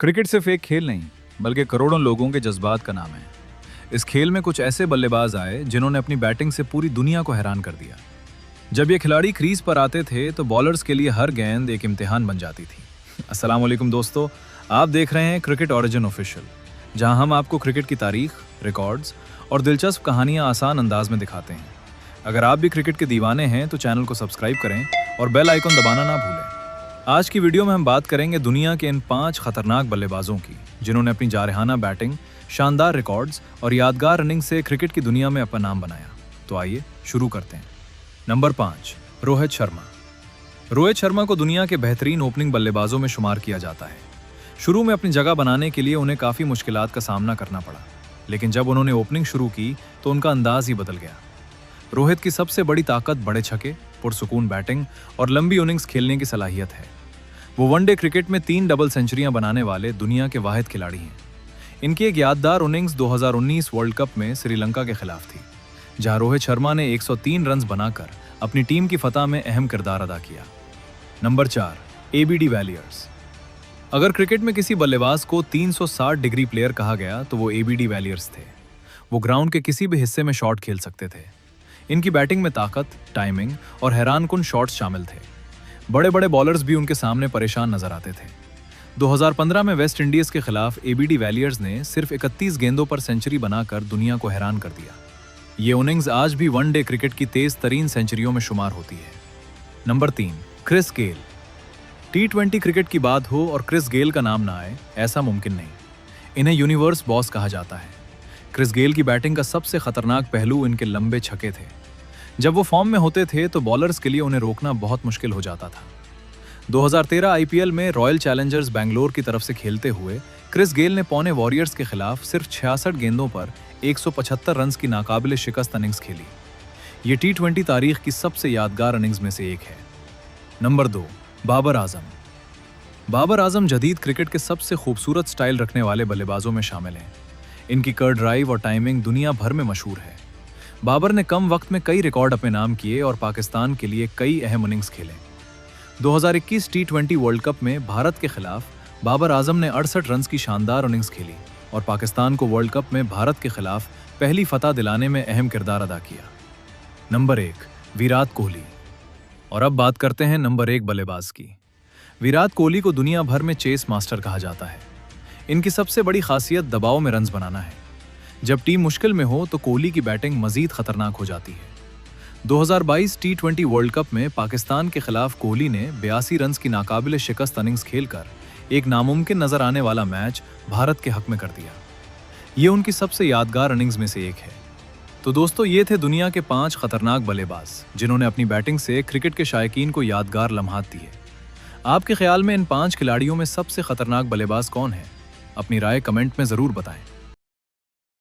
Cricket सिर्फ एक खेल नहीं, बल्कि करोड़ों लोगों के जज्बात का नाम है। इस खेल में कुछ ऐसे बल्लेबाज आए जिन्होंने अपनी बैटिंग से पूरी दुनिया को हैरान कर दिया। जब ये खिलाड़ी क्रीज पर आते थे तो बॉलर्स के लिए हर गेंद एक इम्तिहान बन जाती थी। अस्सलाम वालेकुम दोस्तों, आप देख रहे हैं क्रिकेट ओरिजिन ऑफिशियल, जहां हम आपको क्रिकेट की तारीख, रिकॉर्ड्स और दिलचस्प कहानियां आसान अंदाज में दिखाते हैं। अगर आप भी क्रिकेट के दीवाने हैं तो चैनल को सब्सक्राइब करें और बेल आइकन दबाना ना भूलें। आज की वीडियो में हम बात करेंगे दुनिया के इन 5 खतरनाक बल्लेबाजों की, जिन्होंने अपनी जारहाना बैटिंग, शानदार रिकॉर्ड्स और यादगार रनिंग से क्रिकेट की दुनिया में अपना नाम बनाया। तो आइए शुरू करते हैं। नंबर 5, रोहित शर्मा। रोहित शर्मा को दुनिया के बेहतरीन ओपनिंग बल्लेबाजों में शुमार किया जाता है। शुरू में अपनी जगह बनाने के लिए उन्हें काफ़ी मुश्किलात का सामना करना पड़ा, लेकिन जब उन्होंने ओपनिंग शुरू की तो उनका अंदाज ही बदल गया। रोहित की सबसे बड़ी ताकत बड़े छक्के, पुरसुकून बैटिंग और लंबी इनिंग्स खेलने की सलाहियत है। वो वनडे क्रिकेट में 3 डबल सेंचुरियां बनाने वाले दुनिया के वाहिद खिलाड़ी हैं। इनकी एक यादगार इनिंग्स 2019 वर्ल्ड कप में श्रीलंका के खिलाफ थी, जहां रोहित शर्मा ने 103 रन बनाकर अपनी टीम की फतह में अहम किरदार अदा किया। Number 4, AB de Villiers. अगर क्रिकेट में किसी बल्लेबाज को 360 डिग्री प्लेयर कहा गया तो वो एबी डिविलियर्स थे। वो ग्राउंड के किसी भी हिस्से में शॉट खेल सकते थे। इनकी बैटिंग में ताकत, टाइमिंग और हैरानकुन शॉट्स शामिल थे। बड़े बड़े बॉलर्स भी उनके सामने परेशान नजर आते थे। 2015 में वेस्ट इंडीज के खिलाफ एबी डिविलियर्स ने सिर्फ 31 गेंदों पर सेंचुरी बनाकर दुनिया को हैरान कर दिया। ये इनिंग्स आज भी वनडे क्रिकेट की तेज तरीन सेंचुरियों में शुमार होती है। Number 3, Chris Gayle. T20 cricket की बात हो और क्रिस गेल का नाम ना आए, ऐसा मुमकिन नहीं। इन्हें यूनिवर्स बॉस कहा जाता है। क्रिस गेल की बैटिंग का सबसे खतरनाक पहलू इनके लंबे छक्के थे। जब वो फॉर्म में होते थे तो बॉलर्स के लिए उन्हें रोकना बहुत मुश्किल हो जाता था। 2013 आईपीएल में रॉयल चैलेंजर्स बैंगलोर की तरफ से खेलते हुए क्रिस गेल ने पुणे वॉरियर्स के खिलाफ सिर्फ 66 गेंदों पर 175 रन की नाकाबिले शिकस्त इनिंग्स खेली। ये T20 तारीख की सबसे यादगार इनिंग्स में से एक है। नंबर 2, बाबर आजम। बाबर आजम जदीद क्रिकेट के सबसे खूबसूरत स्टाइल रखने वाले बल्लेबाजों में शामिल हैं। इनकी कर्व ड्राइव और टाइमिंग दुनिया भर में मशहूर है। बाबर ने कम वक्त में कई रिकॉर्ड अपने नाम किए और पाकिस्तान के लिए कई अहम इनिंग्स खेले। 2021 T20 वर्ल्ड कप में भारत के खिलाफ बाबर आजम ने 68 रन की शानदार इनिंग्स खेली और पाकिस्तान को वर्ल्ड कप में भारत के खिलाफ पहली फतह दिलाने में अहम किरदार अदा किया। नंबर 1, विराट कोहली। और अब बात करते हैं नंबर 1 बल्लेबाज की। विराट कोहली को दुनिया भर में चेस मास्टर कहा जाता है। इनकी सबसे बड़ी खासियत दबाव में रन्स बनाना है। जब टीम मुश्किल में हो तो कोहली की बैटिंग मजीद खतरनाक हो जाती है। 2022 T20 वर्ल्ड कप में पाकिस्तान के खिलाफ कोहली ने 82 रन की नाकाबिले शिकस्त इनिंग्स खेलकर एक नामुमकिन नजर आने वाला मैच भारत के हक में कर दिया। ये उनकी सबसे यादगार इनिंग्स में से एक है। तो दोस्तों, ये थे दुनिया के 5 खतरनाक बल्लेबाज जिन्होंने अपनी बैटिंग से क्रिकेट के शायकीन को यादगार लम्हात दिए। आपके ख्याल में इन 5 खिलाड़ियों में सबसे खतरनाक बल्लेबाज कौन है? अपनी राय कमेंट में जरूर बताएं।